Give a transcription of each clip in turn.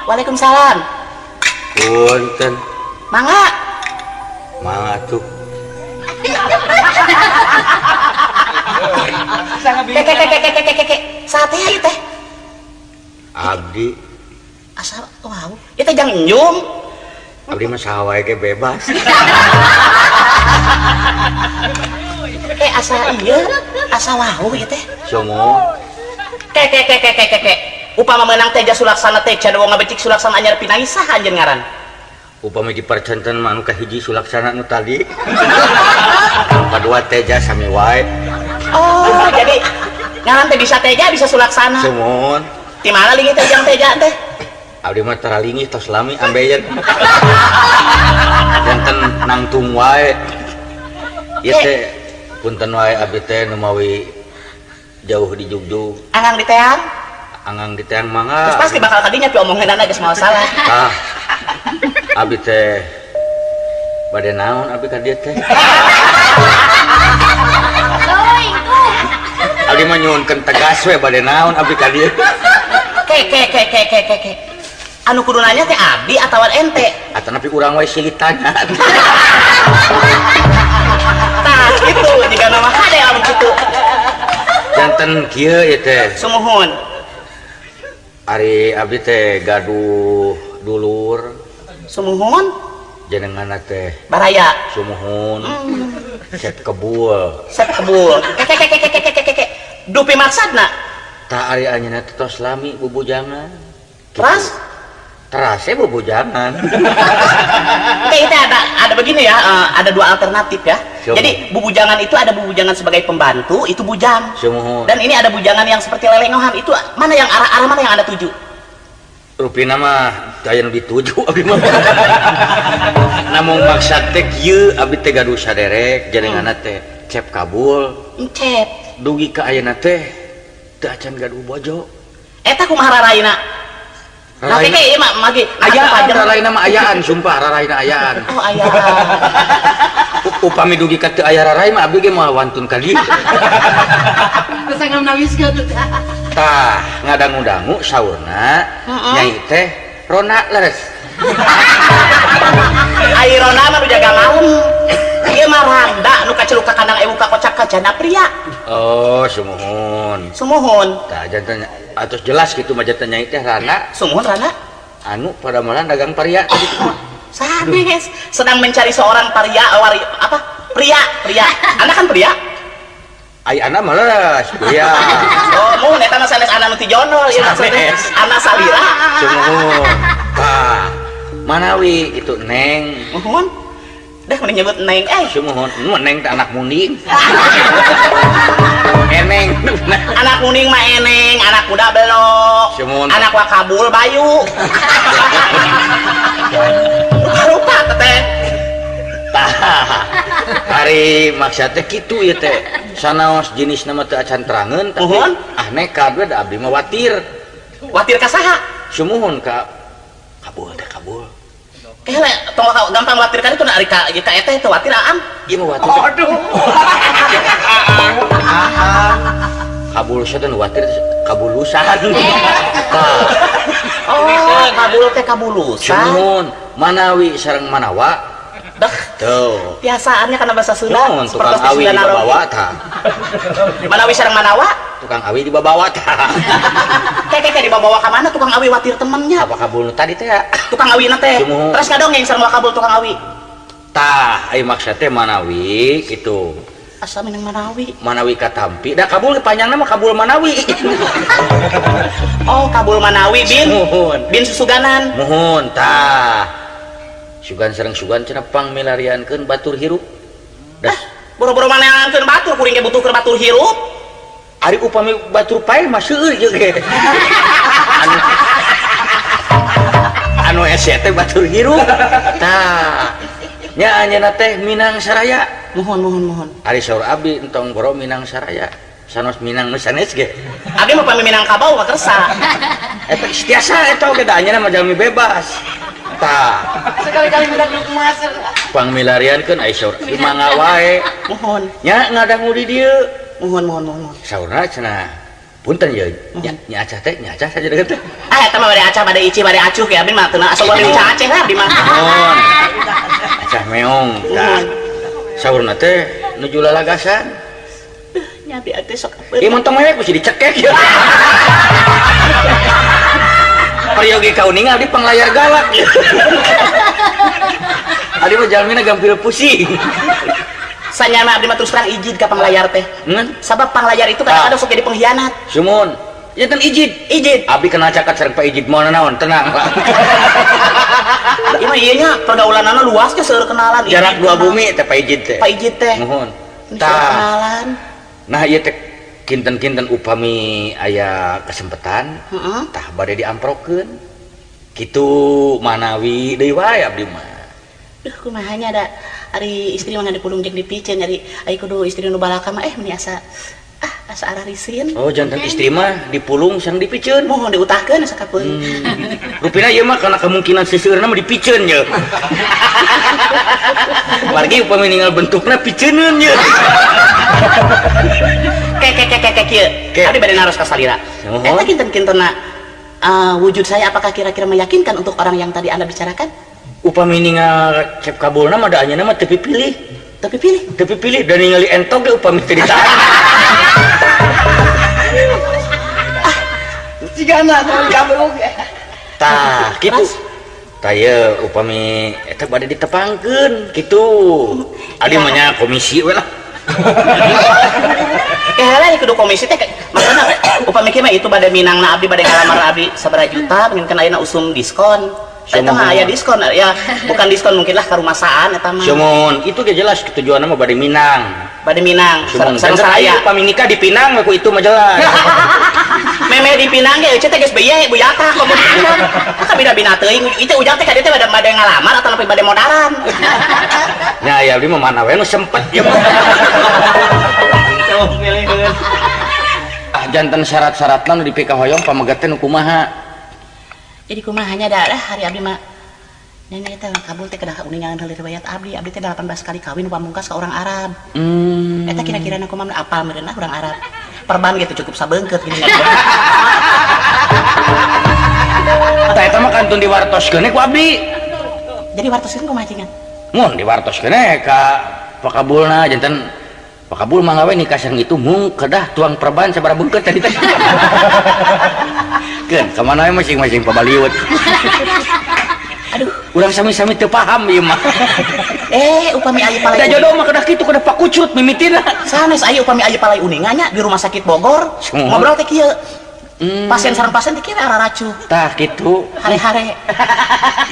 Waalaikumsalam. Punten. Mangga. Mangga tuh. Keke. Sate ieu teh. Abdi. Asal wow. Ieu teh jang nyum. Abdi mah saha wae ge bebas. Asa ieu, asa wow ieu teh. Songo. Keke. Upama meunang teh Sulaksana teh can wong ngabecik Sulaksana anyar pinangis saha anjeun ngaran? Upami dipercanten mah anu kahiji Sulaksana nu tadi. Kadua teja sami wae. Oh, jadi ngaran teh bisa teja bisa Sulaksana. Sumun. Di mana lingi teh jang teja teh? Abdi mah taralingi tos lami ambeien. Janten nangtung wae. Ieu teh punten wae abdi teh nu mawi jauh di Jugjug. Angang di teang? Angang di teang mangga. Terus pasti bakal tadinya pi omongeunana geus masalah. Tah. Abdi teh bade naon abdi ka dieu teh? Abdi mah nyuhunkeun tegas we bade naon abdi ka dieu. Keke. Anu kudu nanya teh abdi atawa ente? Atawa napi urang wae silih tanya. Tah kitu jika nama hade anu kitu. Janten kieu ieu teh. Sumuhun. Ari abdi teh gaduh dulur. Sumuhun. Jenenganna teh Baraya. sumuhun. Sep kebul. Sep kebul. Keke. Dupi maksudna? Tah ari anjeunna teh tos lami bubujangan. Teras? Terasnya bubujangan. Itu ada begini ya, ada dua alternatif ya. Siapa? Jadi bubujangan itu ada bubujangan sebagai pembantu, itu bujang. Sumuhun. Dan ini ada bujangan yang seperti lelengohan, itu mana yang arah mana yang Anda tuju? Rupina mah aya nu dituju abdi mah. Namun maksud teh kieu abdi teh gaduh saderek jenenganna teh cep kabul. Cep. Dugi ka ayeuna teh teu acan gaduh bojo. Eta kumaha raraina? Nah, keke ieu mah magi ayaan raraina mah ayaan sumpah raraina ayaan. Oh, ayaan. Upami dugi ka teu aya rarai mah abdi ge moal wantun ka dieu. Kesangam nawis gitu. Tah ngadangu-dangu saurna nyai teh Rona leres. Ai Rona mah nu jaga malam. Ieu mah randa nu kaceluk ka kandang ewu ka kocak kacana pria. Oh sumuhun. Sumuhun. Tah janten atos jelas kitu mah janten nyai teh Rana Sumuhun Rana. anu pada malah dagang paria tadi mah. Sanes sedang mencari seorang pria. Anak kan pria. Ai anak malas pria. Oh, mun eta mah sanes anak nu ti jonol ieu maksudna anak salira. Sumuhun. Tah manawi itu Neng. Muhun. Dah mending nyebut Neng Sumuhun. Nu Neng teh anak munding. Eneng. Anak kuning mah eneng, anak kuda belok. Sumuhun. Anak wakabul bayu. Rupa teh. Tah hari maksudnya kitu ieu teh sanaos jenis nama teu acan terangeun tapi nekat we da abdi mah watir ka saha? sumuhun ka kabul teh kabul Kehle tong gampang watir kan itu na ari ka eta teh watir aam. ieu mah watir Aduh. kabul saha watir kabulusan tah Oh, kabul teh kabulusan. sumuhun manawi sareng manawa Dah. tuh Biasaannya karena bahasa Sunda. non tukang awi di babawa tah Manawi sareng manawa? tukang awi di babawa tah Kayak dibawa ke mana tukang awi watir temennya? apa kabul tadi teh ya Tukang awi teh. Sumuhun. Terus ngadongeng sareng wakabul tukang awi. tah ai maksudnya manawi gitu Asa minang manawi. Manawi katampi dah kabul panjangna mah kabul manawi. Oh, kabul manawi bin. Muhun. Bin susuganan. Muhun tah. Sugan sareng sugan cenah pangmilariankeun batur hirup. Dah Boro-boro maneankeun batur kuring ge butuh keur batur hirup. ari upami batur pae mah seueur jeung ge. Anu ese teh batur hirup. Tah. Nya anjeunna teh Minang Saraya. Mohon. Ari saur abdi entong boro Minang Saraya. Sanos Minang nu sanes ge. Abi mah pami Minang Kabau mah kersa. Eta istiasa eta oge da anjeunna mah jalmi bebas. Tah. Sekali-kali minta duduk emas. Pangmilariankeun ai saur di mangga wae. Mohon. Nya ngadangu di dieu. Mohon. Saurna cenah punten ya nya acah saja deket teh Eta mah bade acah bade ici bade acuh ya abdi mah teu asa boleh Aceh lah abdi mah. mohon acah meong tah saurna teh nuju lalagasan Nya abdi teh sok. ieu mun tong mewek mesti dicekek ya peryogi kauning abdi panglayar galak abdi mah jalmina gampil pusing Sanyana abdi mah terus terang izin ka panglayar teh. Sabab panglayar itu kadang-kadang sok jadi pengkhianat. sumun ya kan izin abdi kena cakat sareng Pak Ijid moal naon tenang Pak Ieu mah ieu nya pergaulanana luas ge seueur kenalan. jarak dua bumi teh Pak Ijid teh Pak Ijid teh. mohon Seueur tah kenalan. nah ieu teh kinten-kinten upami aya kesempatan Heeh. tah bade diamprokeun kitu manawi deui wae abdi mah Duh kumaha nya da ari istri mah dipulung jeung dipiceun nyari ai kudu istri nu balaka mah meni asa asa ararisin. oh jantan istri mah dipulung sareng dipiceun Mohon diutahkeun asa kapeung. rupina ieu mah kana kemungkinan siseureuna mah dipiceun ye margi upami ninggal bentukna piceuneun ye Kek kieu. Abdi bade naros ka salira. Mohon. Eta kinten-kintena wujud saya apakah kira-kira meyakinkan untuk orang yang tadi Anda bicarakan? upami ninggal cep kabulna mah da anjeunna mah teu pipilih Tapi pilih. dan ningali entok ge upami teu ditahan Sigana tuh kabel oge. tah kitu Mas. tah ieu upami eta bade ditepangkeun kitu adi mah nya komisi we lah Lah kudu komisi teh maksudna upami kieu mah itu bade minangna abdi bade ngalamar abdi sabaraha juta pengen kana ayeuna usum diskon. Eta mah aya diskon ya, bukan diskon mungkin lah karumasaan eta mah. Sumun, itu ge jelas tujuanna mah bade minang. Bade minang, Sumun, sareng saraya. upami nikah di Pinang we ku itu mah jelas. Meme di Pinang ge euceut teh geus beye buyaka komo di Pinang. Ka bida-bina teuing itu ujang teh ka dieu teh bade ngalamar atau nepi bade modaran. Nya aya abdi mah mana we nu sempet ya. Janten syarat-syaratna nu dipika hoyong pamegat teh nu kumaha? Jadi kumahanya dah hari abdi mah nenek teh kabul teh kedah uningan heuli riwayat abdi teh 18 kali kawin pamungkas ka orang Arab. Eta kira-kira na kumaha apal meureunna urang Arab. Perban gitu cukup sabeungkeut gini. Tah eta mah kantun diwartoskeun ku abdi. Jadi wartoskeun kumaha cengan? Mun diwartoskeun ka pakabulna janten pakabul mah gawe nikah sareng itu mung kedah tuang perban sabaraha beungkeut tadi teh. Keun kamana we masing-masing pabaliut. Aduh, Urang sami-sami teu paham ieu mah. Upami aya palai. Da jodoh mah kedah kitu kedah pakucut mimitina. Sanes aya upami aya palai uningannya di rumah sakit Bogor. Ngobrol teh kieu. Pasien sareng pasien teh kieu raracu. Tah kitu. Hare-hare.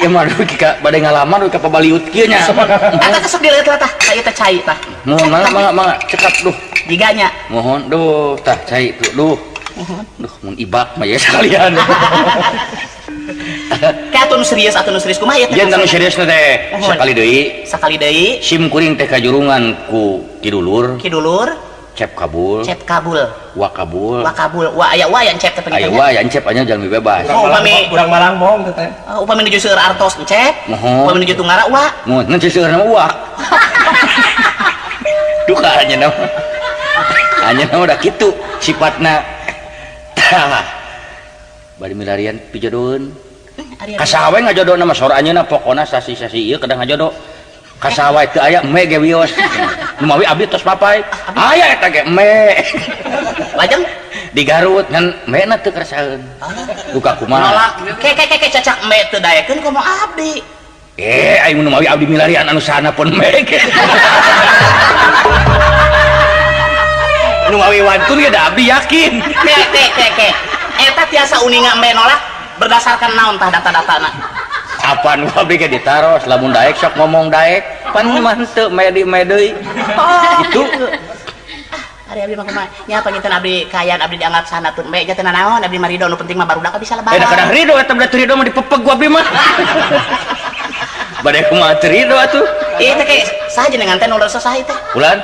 Ieu mah ka bade ngalamar ka pabaliut kieu nya. Eta teh sok dilihat tah, aya teh cai tah. Mohon mangga cekap duh. Diganya. Mohon duh tah cai tuh duh. Duh mun ibak mah ya sekalian. Kayak atuh nu serius kumaha ieu teh? Jangan nu serius teh. Sakali deui Sim kuring teh kajurungan ku kidulur, kidulur cep kabul, wa kabul. wa aya wa yang cep teh Aya wa ya encep anya jalmi bebas. Kurang malang bohong teh. Upami nuju seueur artos encep, Mohon. upami nuju tunggara wa. Mun nanti seueur nama wa. Duka hanya nama. Hanya nama udah kitu sifatna. Tah. Bari milarian pijodoheun. Kasawe ngajodoh nama sor anjeunna pokona sasi-sasi ieu kedah ngajodoh. Kasawe teu aya eme ge wios. Nu mawi abdi tos papai. Aya eta ge eme. Lajeng Di Garut ngan emena teu karasaeun. Duka kumaha? nolak ke cacak me teu dayakeun komo abdi. Aing nu mawi abdi milarian anu sana pun eme ge. Nu mawi wantun ge da abdi yakin. Ke eta tiasa uninga me nolak berdasarkan naon tah data-datana. Apaan abdi ge ditaros lamun daek sok ngomong daek pan mah teu medi deui. Itu Ari abdi mah kumaha? Nya panginten abdi kayan abdi dianggap sana tun me jatena naon abdi mah ridho nu penting mah barudak bisa lebaran. kadang ridho eta berarti ridho mah dipepeg ku abdi mah. Bade kumaha teu ridho atuh. Ieu teh saha jenengan teh nu rasa saha teh? Ulan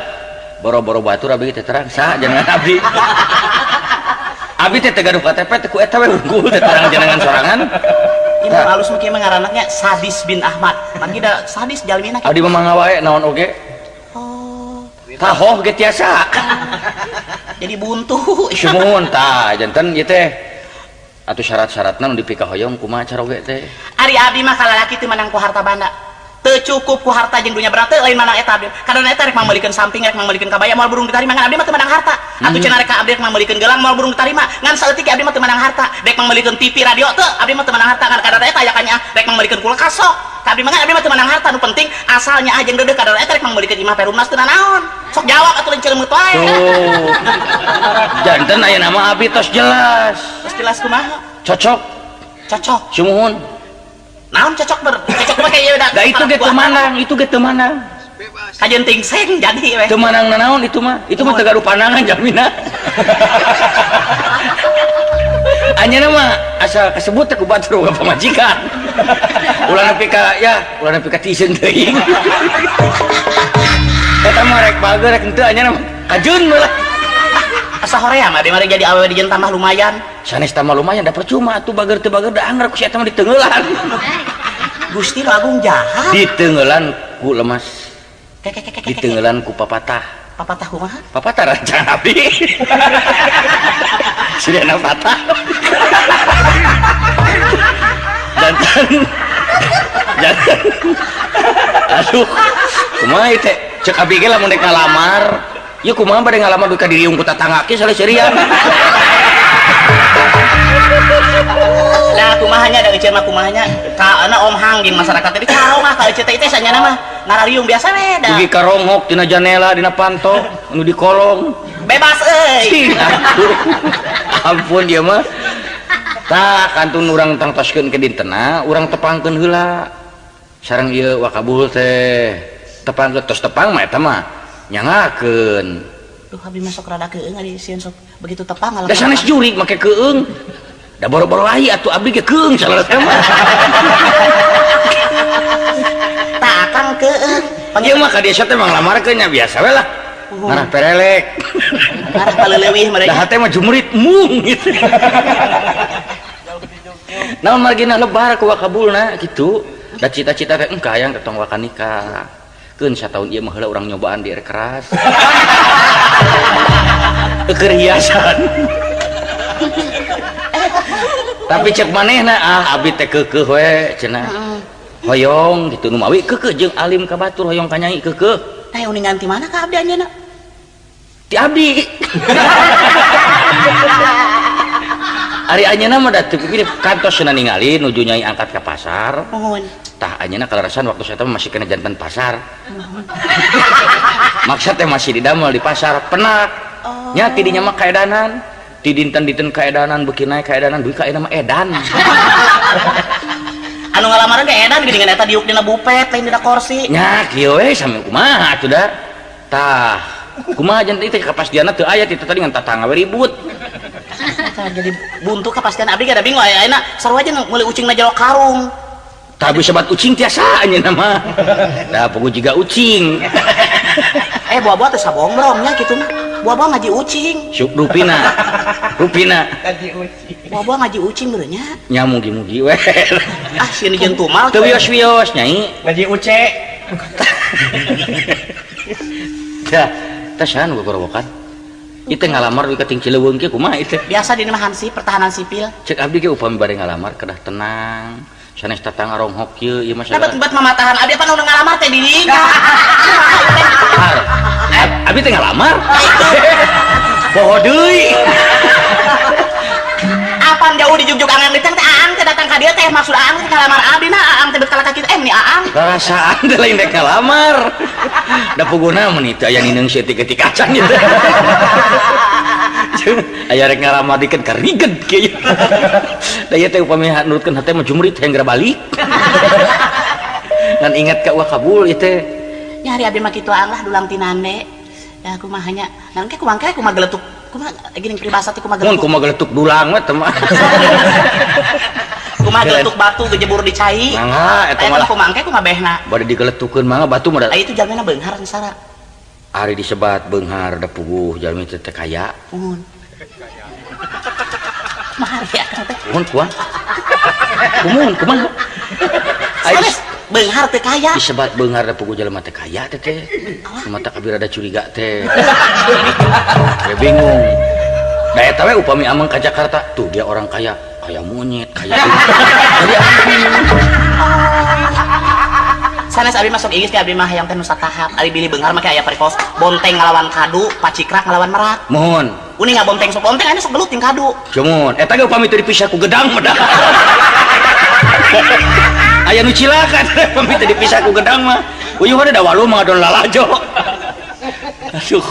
boro-boro batur abdi teh terang saha jenengan abdi. Abdi teh teu gaduh KTP teh ku eta we unggul teh terang jenengan sorangan. Ieu mah halus mah kieu mah ngaranna Sadis bin Ahmad. Manggi da sadis jalmina. Abdi mah mangga wae naon oge. Oh. Tahoh ge tiasa. jadi buntu. Sumuhun tah janten ieu teh atuh syarat-syaratna nu dipika hoyong kumaha cara oge teh. Ari abdi mah kalalaki teu menang ku harta banda. Teu cukup ku harta jeung dunia berat teu lain manang eta abdi. Karena eta rek mameuliikeun samping rek mameuliikeun kabaya moal burung ditarima ngan abdi mah teu menang harta. Atuh cenah rek ka abdi rek mameuliikeun gelang moal burung ditarima ngan saeutik abdi mah teu menang harta. Rek mameuliikeun TV radio teu abdi mah teu menang harta karena kadar eta aya kanya rek mameuliikeun kulkas sok. Ka abdi mah abdi mah teu menang harta nu penting asalnya aja jeung deudeuh kadar eta rek mameuliikeun imah perumnas teu naon. Sok jawab atuh lain ceuleumut wae. Tuh. Janten aya nama abdi tos jelas. Terus jelas kumaha? Cocok. Cocok. Sumuhun. Naon cocok cocok mah kayak udah. Da itu ge teu manang, itu ge teu manang. Kajen tingseng jadi we. Teu manang nanaon itu mah. Itu mah teu gaduh panangan jamina. Anyana mah asa kasebut teh ku batur ka pamajikan. Ulah nepi ka ulah nepi ka tisen teuing. Eta mah rek bager rek henteu anyana mah kajeun meulah. Asa horea mah mari jadi awewe di tambah lumayan. Sanes tambah lumayan da percuma atuh bager teu bager da anggar ku si eta mah diteungeulan. Gusti nu agung jahat. Diteungeulan ku lemas. Diteungeulan ku papatah. Papatah kumaha? Papatah rancang abdi. Sirena patah. Jantan. Aduh. Kumaha ieu teh? Cek abdi ge lamun dek ngalamar. Ieu kumaha bade ngalamar duka diriung ku tatangga ge sale serian. Nah kumahanya da eceu mah kumahanya kaana Om Hang jeung masyarakat teh carong mah ka eceu teh sanyana mah narariung biasa we da. Dugi karonghok dina janela dina panto anu di kolong. Bebas euy. Ampun dia mah. Tah kantun urang tangtoskeun ke dintenna, urang tepangkeun heula. Sareng ieu wakabul teh. Tepangkeun tos tepang mah eta mah nyangakeun. Duh abdi mah sok rada keueung ari sieun sok begitu tepang Da sanes jurig make keueung. Da boro-boro ai atuh abdi ge keueung salahna mah. Tah akang keueung. Ieu mah ka desa teh mah nglamarkeun nya biasa we lah. Ngarah perelek. Ngarah paleleuwih mah Da hate mah jumrit mung gitu. Naon margina lebar ku wakabulna kitu. Da cita-cita teh engka hayang tong waka nikah. Keun sataun ieu mah heula urang nyobaan di air keras. Keur hiasan. Tapi cek manehna abdi teh keukeuh we cenah. Hoyong gitu nu mawi keukeuh jeung alim ka batur hoyong ka nyai keukeuh. Tah uningan ti mana ka abdi anjeunna? Ti abdi. Ari anjeunna mah da teu pipih kantos cenah ningali nuju nyai angkat ka pasar. Nuhun. Tah anjeunna kalarasan waktu saya masih kena jantan pasar. Maksud teh masih didamel di pasar penak. Nya tidinya mah kaedanan. Ti dinten-dinten kaedanan beuki naik kaedanan duit ka ayeuna mah edan. Anu ngalamaran ge edan geuningan eta diuk dina bupet lain dina kursi. Nya kieu we sami kumaha atuh da. Tah, kumaha janten teh kapastianna teu aya ti tadi ngan tatangga we ribut. Jadi buntu kepastian abdi ge da bingung ayeuna sarua aja meuli ucingna jero karung. Tah bisa bat ucing tiasa anjeunna mah. Da pugu jiga ucing. Buah-buah teh sabombrongnya kitu mah. Buah-buah ngaji ucing. Syuk rupina. Rupina. Buah-buah ngaji ucing beureunya. Nya mugi-mugi we. Sieun jeung tumal. Teu wios-wios nyai. Ngaji uce. Tah saha nu gogorowokan? Ieu teh ngalamar duit ka ting Cileweung kieu kumaha ieu teh? Biasa di mah hansip pertahanan sipil. Cek abdi ge upami bade ngalamar kedah tenang. Sanes tatangga ronghok kieu ieu mah Dapat buat mamatahan abdi apa nu ngalamar teh di dieu. Abdi teh ngalamar. Poho deui. Apaan jauh di jugjug angan diteng teh aang teh datang ka dieu teh maksud aang teh ngalamar abdi na aang teh beut ka kitu meni aang. Rasaan teh lain dek ngalamar. Da puguna meni teh aya nineung seutik-eutik acan ieu teh. Aya rek ngalamar dikeun kariged kieu. Da ieu teh upami nurutkeun hate mah jumrit hayang balik. Ngan ingat ka wakabul ieu teh. Nya hari abdi mah kitu aang lah dulang tinande. Ya kumaha nya. Naon ke kumaha geletuk. Kumaha geuning peribahasa teh kumaha Mun geletuk. kumaha geletuk dulang mah teh mah. Kumaha geletuk batu gejebur di cai. Mangga eta malah kumaha ke kumaha behna. bade digeletukeun mangga batu mah da. Itu jalmina beunghar sara. Ari disebat beunghar da puguh jalmi teh kaya. Nuhun. Kumaha ya teh. Kumaha kumaha? Kumaha kumaha? Ais beunghar teu kaya. Disebat beunghar da pugu jelema teh kaya teh teh. Mata kabir ada curiga teh. Gue bingung. Da eta we upami ameng ka Jakarta, tuh dia orang kaya, kaya monyet, kaya ini. Jadi aku bingung. Sanes abi masuk iis abdi mah hayang teh nu satahap. Ari bilih beunghar mah aya parikos bonteng ngalawan kadu, pacikrak ngalawan merak. Mohon. Uning ngabonteng sok bonteng aya sok belut ting kadu. Cuman eta ge upami teu dipisah ku gedang mah dah. Aya nu cilakan upami teu dipisah ku gedang mah. Uyuh ada walu mangadon lalajo. Aduh.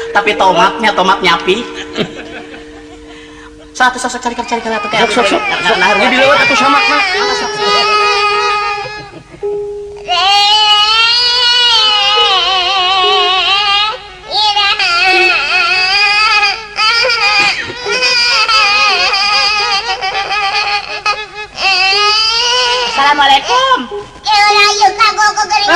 Tapi tomatnya tomat nyapi. Satu sosok cari atuh teh. Sok. Ini dilewat atuh sama mah. Assalamualaikum. Yuk kagok gering.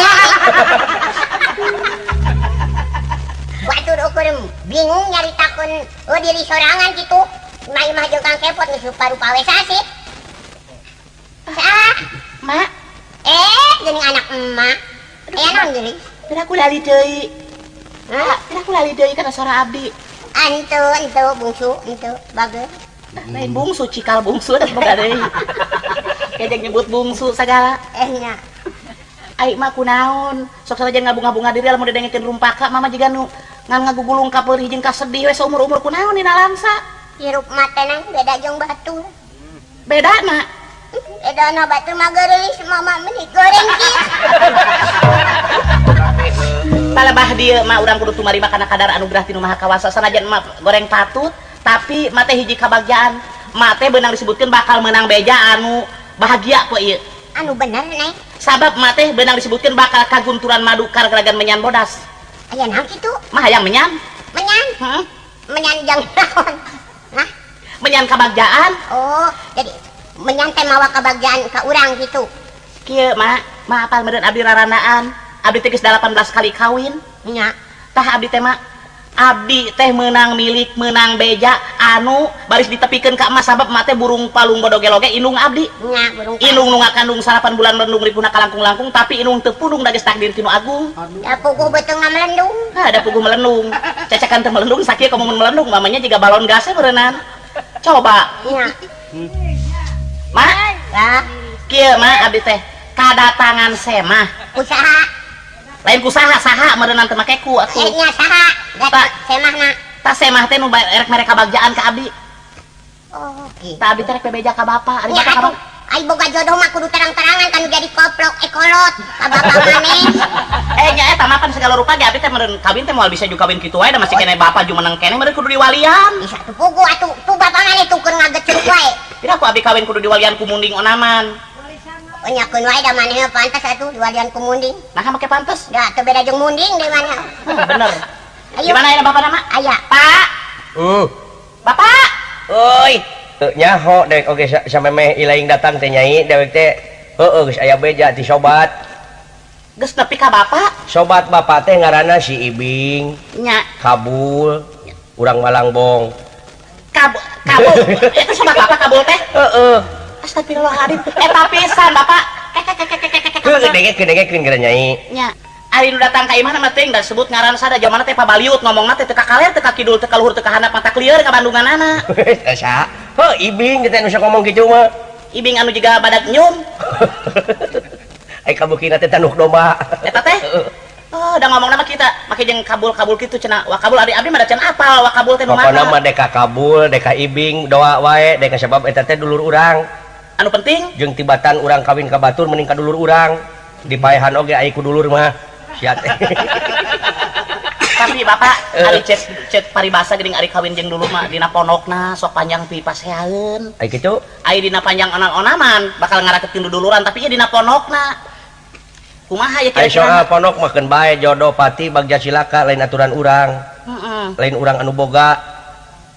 Batur ukur bingung nyaritakeun diri sorangan gitu. Mah jeung Kang Kepot geus rupa-rupa we sasi. Mak, Geuning anak emak. Naon geuning? pira ku lali deui. Pira ku lali deui kana suara abdi. Ente bungsu, ente bageus. Lain bungsu cikal bungsu da boga deui. Kejeng nyebut bungsu sagala. Nya. Ai mah kunaon? Sok saja ngabunga-bunga diri lamun didengekeun rumpaka mama jiga nu ngan ngagugulung ka peurih jeung ka sedih we saumur-umur kunaon dina lamsa. Hirup mata nang beda jeung batur. Bedana. Bedana batur mah geureus mama meuni goreng kieu. Palebah dieu mah urang kudu tumarima kana kadar anugerah ti Nu Maha Kawasa sanajan mah goreng patut, tapi mah teh hiji kabagjaan. Mah teh beunang disebutkeun bakal meunang beja anu bahagia ku ieu. Anu bener nih. Sabab mah teh beunang disebutkeun bakal kagunturan madu kargaragan menyan bodas. Aya naon kitu? Mah hayang menyan. Menyan. Menyan jang naon? Nah, Menyan kabagjaan. oh, jadi menyan teh mawa kabagjaan ka urang gitu. Kieu mah apal meureun abdi raranaan. Abdi teh geus 18 kali kawin. Nya. Tah abdi teh mah abdi teh menang milik menang beja anu baris ditepikeun ka emas sabab mah teh burung palung bodoge-loge indung abdi. Nya, burung. Indung nu ngakandung 8 bulan melendung ripuna kalangkung-langkung tapi indung teu pudung da geus takdir ti Nu Agung. Da puguh beuteung melendung. Ada puguh melendung. Cacakan teh melendung sakieu komo mun melendung mamanya jiga balon gas meureunnan. Coba. Nya. Mak, Lah, kieu mah abdi teh kadatangan semah. usaha. Lain kusaha saha meureunnan teh make ku atuh. Nya saha? Pak. Semahna. Tah semah teh nu erek mere kabagjaan ka abdi. Oh, gitu. Tah abdi teh rek bebeja ka bapa, ari Nya bapa ka atuh. Ai boga jodoh mah kudu terang-terangan kan jadi koplok ekolot ka bapa maneh. Nya eta mah pan segala rupa ge abdi teh meureun kawin teh moal bisa ju kawin kitu wae da masih keneh bapa ju meneng keneh meureun kudu diwalian. Bisa tuh puguh atuh tuh bapa maneh tukeun ngagecuk wae. Pira ku abdi kawin kudu diwalian ku munding onaman. Oh nyakeun wae da maneh pantes atuh diwalian ku munding. Nah make pantes. Da teu beda jeung munding deui maneh. Bener. Ayo. Gimana ya bapa nama? Aya. Pak. Bapak. Euy, teu nyaho dewek oge samemeh ilaing datang teh nyai dewek teh heueuh geus aya beja ti sobat. Geus nepi ka bapak? Sobat bapak teh ngaranna si Ibing, Nya. Kabul, urang Malangbong. Kabul. Eta sobat bapak kabul teh? Heeh. Astagfirullahaladzim. Eta pisan bapak. Kedengekeun gara nyai. Nya. Ari nu datang ka imah mah teh da sebut ngaran sada jamana teh pabaliut ngomongna teh teu ka kaler teu ka kidul teu ka luhur teu ka handap mata klieur ka Bandunganana. Asa? Heuh, Ibing teh nu ngomong kitu mah. Ibing anu juga badak nyum. Ai kabukina teh tanuk domba. Eta teh? Oh, da ngomongna mah kita make jeung kabul-kabul kitu cenah. Wa kabul abdi mah da can apal wa kabul teh nu Pokona mana? mah deka Kabul, deka Ibing, doa wae, deka sabab eta teh dulur urang. Anu penting Jeung tibatan urang kawin ka batur mending ka dulur urang. Dipaehan oge ai ku dulur mah. Sia teh. tapi bapak ari cet paribasa geuning ari kawin jeung dulu mah dina pondokna sok panjang pi pasehaeun. Ai kitu? Ai dina panjang onan-onaman bakal ngaraketin duduluran tapi ieu dina pondokna. Kumaha ya Ai kira-kira? soal pondok mah keun bae jodoh pati bagja silaka lain aturan urang. Heeh. Lain urang anu boga.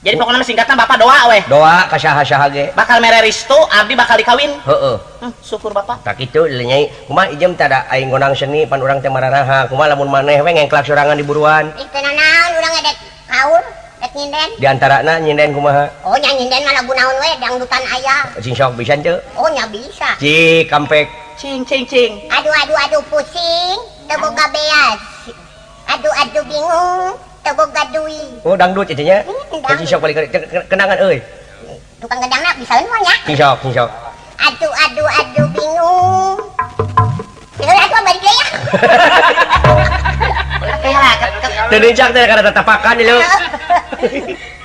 Jadi pokoknya singkatnya bapak doa weh. Doa ka saha-saha ge. Bakal mere restu abdi bakal dikawin. Heueuh. Syukur bapak. Tak kitu nyai. Kumaha ijem teh da aing ngonang seni pan urang teh mararaha. Kumaha lamun maneh we ngengklak sorangan di buruan. Itu naon urang edek kaur, dek nyinden. Di antarana nyinden kumaha? Oh nya nyinden mah lagu naon we dangdutan aya. Sing sok bisa teu? Oh nya bisa. Ci kampek Cing. Aduh pusing, teu boga beas. Aduh bingung, teu boga duit. Oh dangdut itu nya. Dangdut. Cing sok balik kenangan euy. Tukang gedangna bisa eueuh nya. Cing sok. Aduh bingung. Bila aku balik deui ya. Teu dincak teh karena tatapakan lu.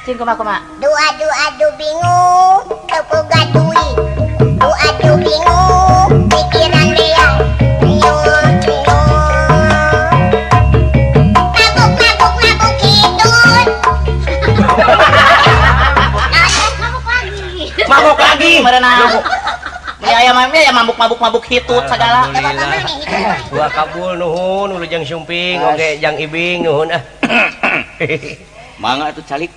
Cing kumaha. Aduh bingung, teu boga duit. Aduh bingung, pikiran dia. Mabuk hidut. Mabok lagi. Merenang. Ya mabuk hitut segala. Gua kabul nuhun ulujeng sumping oge jang ibing nuhun ah. Mangga atuh calik.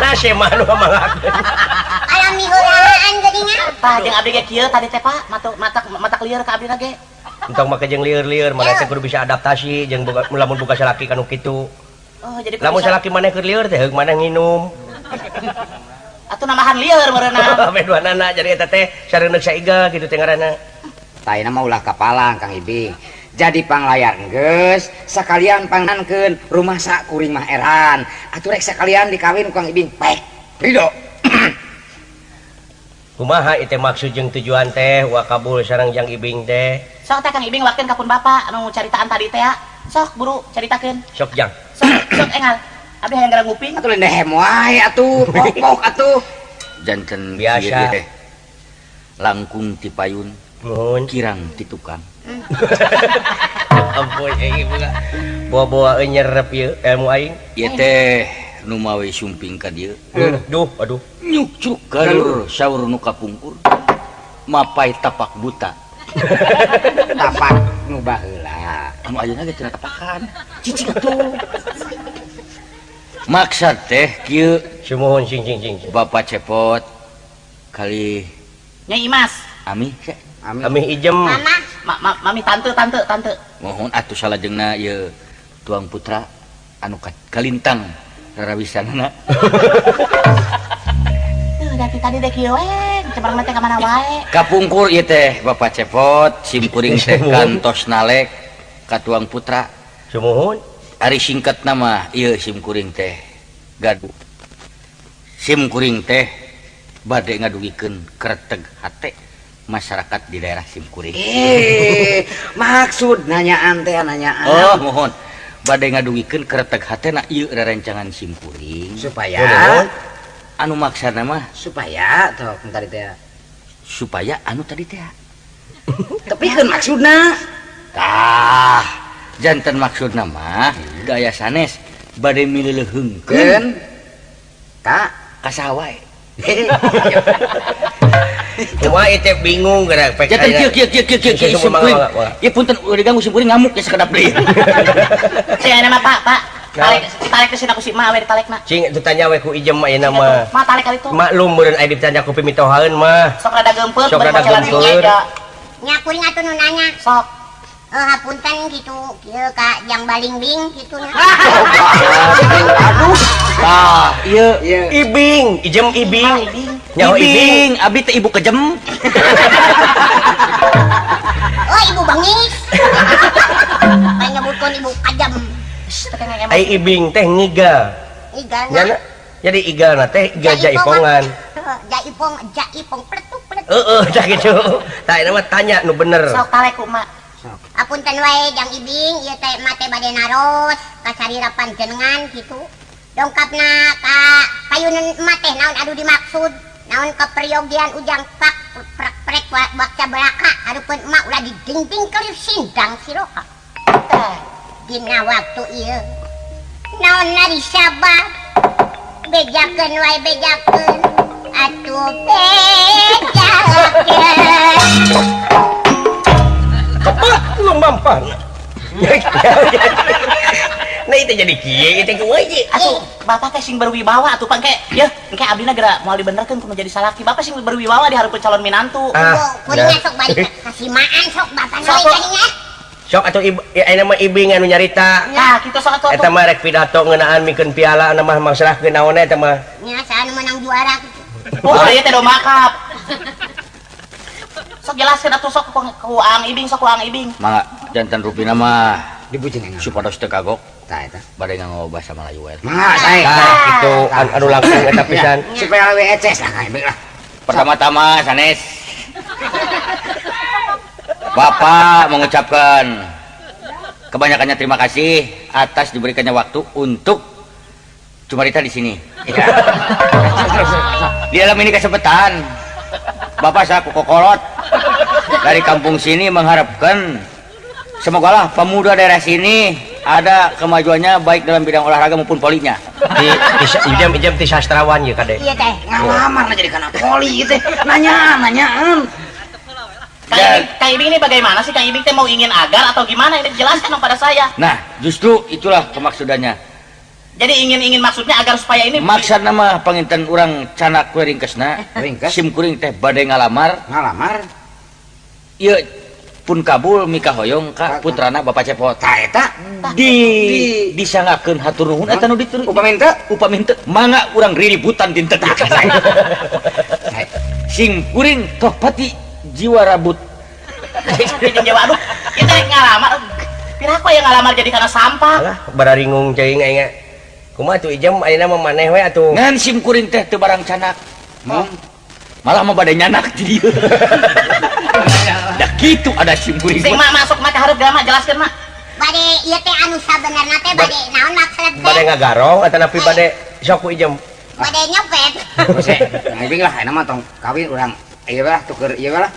Nasi mah nu manggakeun. Alami heulaan geuningan. Tah jeung abdi ge kieu tadi teh Pak, matak lieur ka abdi ge. Entong make jeung lieur-lieur mana teh kudu bisa adaptasi jeung lamun boga salaki kanu kitu. Oh, jadi Lamun salaki maneh keur lieur teh heug maneh nginum. atuh nambahan lieur meureunna. Ame duanana jadi eta teh sareuneuh saiga kitu teh ngaranna. Taina mah ulah kapalang Kang Ibing. Jadi panglayar geus sakalian pangankeun rumah sak kuring mah eran. Atuh rek sakalian dikawin Kang Ibing. Baik, ridho. Kumaha ieu maksud jeung tujuan teh wa kabul sareng jang ibing teh? Sok teh Kang Ibing wakeun ka pun Bapak anu caritaan tadi teh ya. Sok buru caritakeun. Sok jang. Sok engal. Abdi hayang gara nguping. Atuh lendehem wae atuh, pok-pok atuh. Janten Biasa. ieu teh. Langkung ti payun, Nuhun. kirang ti tukang. Ampun ieu boga. Bawa-bawa nyerep ieu ilmu aing. Ieu teh nu mawe sumping ka dieu. Duh, aduh. Nyukcuk galur saur nu kapungkur. Mapai tapak buta. Tapak nu baheula. Anu ayeuna ge teu tapakan. Cicing atuh. Maksud teh kieu Sumuhun cing. Bapak Cepot kali Nyai Imas. Ami sia. Amin. Kami ijem. Mama, Mami tante. Mohon atuh salajengna ieu tuang putra anu kalintang rarawisanana. Dari tadi dek kieu we, cemerang teh ka mana wae. Kapungkur ieu teh Bapak Cepot simkuring teh kantos nalek ka tuang putra. Sumuhun. Ari singkat nama ieu simkuring teh gaduh. Simkuring teh bade ngadugikeun kereteg hate masyarakat di daerah simkuring. Maksud nanyaan teh nanyaan. Oh, mohon. Bade ngadugikeun kereteg hate na ieu rerencangan simkuring. Supaya Anu maksana mah supaya tong tadi teh. supaya anu tadi teh. Tepikeun maksudna. Tah, janten maksudna mah gaya sanes bade mileuleungkeun Keun ka ka sawae. Cuma itu bingung gerak pek Janten aya. kieu simkuring. Ieu punten udah diganggu simkuring ngamuk ya sakedap deui. Si nama Pak. Tarik ke sini aku si Ma we ditalekna. Cing ditanya we ku ijem mah ieu mah. Ma tarik kali itu. Maklum meureun aya ditanya ku pimitohaeun mah. Sok rada geumpeur, Sok bari rada masalah geumpeur. dunya aja. nya kuring atuh nu nanya. Sok. Hapunten gitu, kieu ka jang balingbing gitu nya. aduh. Tah, ieu Ibing, ijem ibing. Nyaho ibing. ibing, abdi teh ibu kejem. Oh, ibu bangis. Kayak nyebutkeun ibu kajam. Ai ibing teh ngiga. Igana. Nyana jadi igalna teh iga jaipongan. Jaipong pletuk. Tah gitu. Tah eta mah tanya nu bener. Sok talek ku Ma. Apunten wae jang ibing ieu teh mate bade naros ka sarirapan jenengan gitu. Dongkapna ka payunan mate naon adu dimaksud. Naon keperyogian ujang pak prek bakca belaka hareupeun emak ulah didingding keur sindang siroha. Dina waktu ieu naon nari sabar bejakeun wae bejakeun atuh bejakeun. Tepat lu mampan. Nah itu jadi kieu itu kumaha ieu. Atuh, Bapak teh sing berwibawa atuh pangke. Yeuh, engke abdina geura moal dibenerkeun kudu jadi salaki. Bapak sing berwibawa di hareupeun calon minantu. Kuringan sok balik kasimaan sok bapak Sok, we kadinya. Sok atuh aya mah ibing anu nyarita. Nah, kitu sok atuh. Eta mah rek pidato ngeunaan mikeun piala anu mah mangsarahkeun naon eta mah. Nya saha nu menang juara gitu. Oh, ieu teh do makap. Sok jelaskeun atuh sok ku Ang Ibing, sok ku Ang Ibing. Mangga jantan rupina mah Dibujeng enggak? supados teu kagok Tah eta. bade nganggo bahasa Melayu we. Mangga sae. Itu anu langsung eta pisan. Supaya we eces lah Kang Ibing lah. Pertama-tama sanes Bapak mengucapkan kebanyakannya terima kasih atas diberikannya waktu untuk cumarita di sini. Iya. Di dalam ini kesempatan Bapak saya kokolot dari kampung sini mengharapkan semoga lah pemuda daerah sini ada kemajuannya baik dalam bidang olahraga maupun polinya. Ijam ti sastrawan ya kade. Iya teh. Ngalamar na jadi kana poli gitu. Nanyaan. Kang Ibing ini bagaimana sih? Kang Ibing teh mau ingin agar atau gimana? Ini jelaskan dong pada saya. Nah, justru itulah kemaksudannya. Jadi ingin maksudnya agar supaya ini Maksud nama panginten orang canak kue ringkesna Ringkes? sim kuring teh bade ngalamar Ngalamar. ieu pun kabul mika hoyong ka putrana Bapak Cepot. Tah eta disangakeun hatur nuhun eta nu dituruti. upami teu Upami teu mangga urang riributan dinten teh. Sim kuring toh pati jiwa rabut. Jeung Jawa aduh, kita ngalamar. Piraha yang ngalamar jadi karena sampah. Alah bararingung ceuing aing. Kumaha tuh Ijam ayeuna mah maneh we atuh. Ngan sim kuring teh teu barang canak. Malah mah bade nyanak di dieu. Da kitu ada sim kuring. Sing mah masuk mah hareup gama jelaskeun mah. Bade ieu teh anu sabenerna teh bade naon maksud Bade teh? ngagarong eta napi bade sok ku Ijam. Bade nyopet. Kang Ibing lah ayeuna mah tong kawin urang ieu lah tuker ieu lah.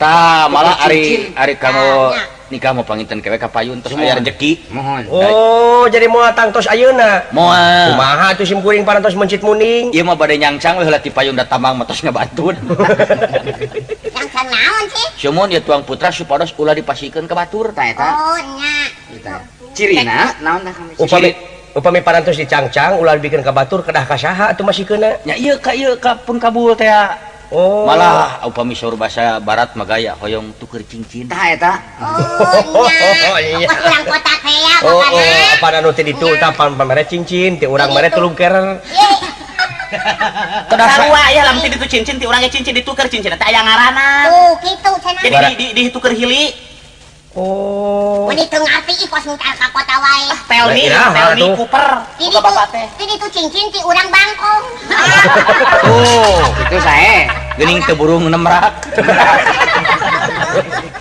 Tah malah Cincin. ari kamu nikah mau panginten kewe ka payun terus aya rezeki. Mohon. Oh, jadi moal tangtos ayeuna. Moal. Kumaha tuh sim kuring parantos mencit muning. Ieu mah bade nyangcang we heula ti payun da tamang mah tos ngabantuan. Yang naon sih? Seumun ieu tuang putra supados ulah dipasikeun ka batur. Tah eta. Oh nya. Eta. Cirina naon tah Kang Ibing? Upami parantos dicangcang ulah bikin ka batur kedah ka saha atuh masih keuna. Nya ieu ka pun kabul teh. Oh. Malah upami saur bahasa barat mah gaya hoyong tuker cincin. Tah eta. Oh nya. iya. Pas ulang kota teh ya Oh, makana. apa anu teh ditu tah pamere cincin ti urang mere tulung kerer. Sarua ya lamun ti ditu cincin ti urang ge cincin dituker cincin teh aya ngaranna. Tuh kitu cenah. Jadi dituker hili. Oh. Mun itu ngarti kos mutar ka kota wae. Pelni, Nah, pelni tuh. Cooper. Ti Buka bapak teh. itu cincin ti urang bangkong. Oh, Itu sae. geuning teu burung nemrak.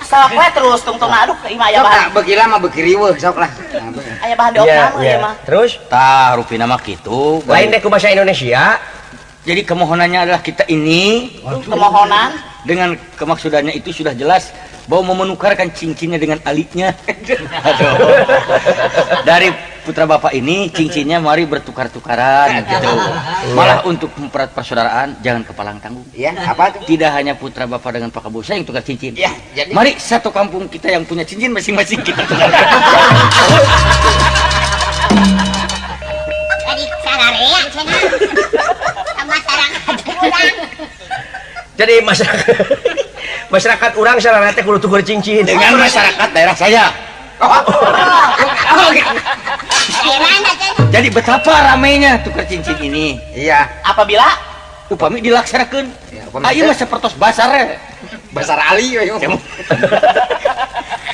Sok we terus tungtung aduh imah aya Sok bahan. lah beuki lah mah beuki riweuh sok lah. Nah, beuki. Aya bahan Iya, diopnam iya. ieu mah. Terus Tah rupina mah kitu. lain deh ku bahasa Indonesia. Jadi kemohonannya adalah kita ini Kemohonan dengan kemaksudannya itu sudah jelas bahwa mau menukarkan cincinnya dengan aliknya. Aduh. Dari putra bapak ini cincinnya mari bertukar-tukaran gitu. Malah untuk mempererat persaudaraan jangan kepalang tanggung. Iya, apa tuh? Tidak hanya putra bapak dengan Pak Kabul saya yang tukar cincin. Iya, jadi Mari satu kampung kita yang punya cincin masing-masing kita tukar. Tadi sararea cenah. Sama masyarakat urang. Jadi masyarakat orang sarana teh kudu tuker cincin. Dengan masyarakat daerah saya. Daerahna cenah. Jadi betapa ramainya tukar cincin ini. iya. apabila Upami dilaksanakan. Ya, upami Ayo mah sapertos basar. Basar Ali we.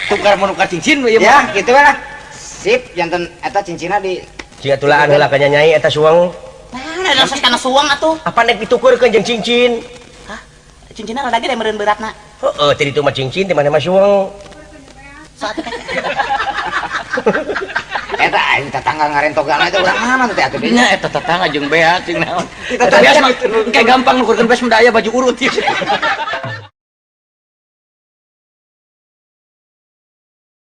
Tukar menukar cincin we Ya, gitu lah. Sip, janten eta cincinna di Jika tulaan heula ka nyai eta suang. nah ada kana suang atuh. Apa nek ditukurkeun jeung cincin? Hah? Cincinna rada ge meureun beratna. Heeh, teh ditu mah cincin teh mana mah suang. Saat teh. eta aing tetangga ngarentogan eta urang mana teh atuh Nya eta tetangga jeung beak jeung naon. Kita Eta biasa mah kayak gampang nukurkeun beas mun aya baju urut.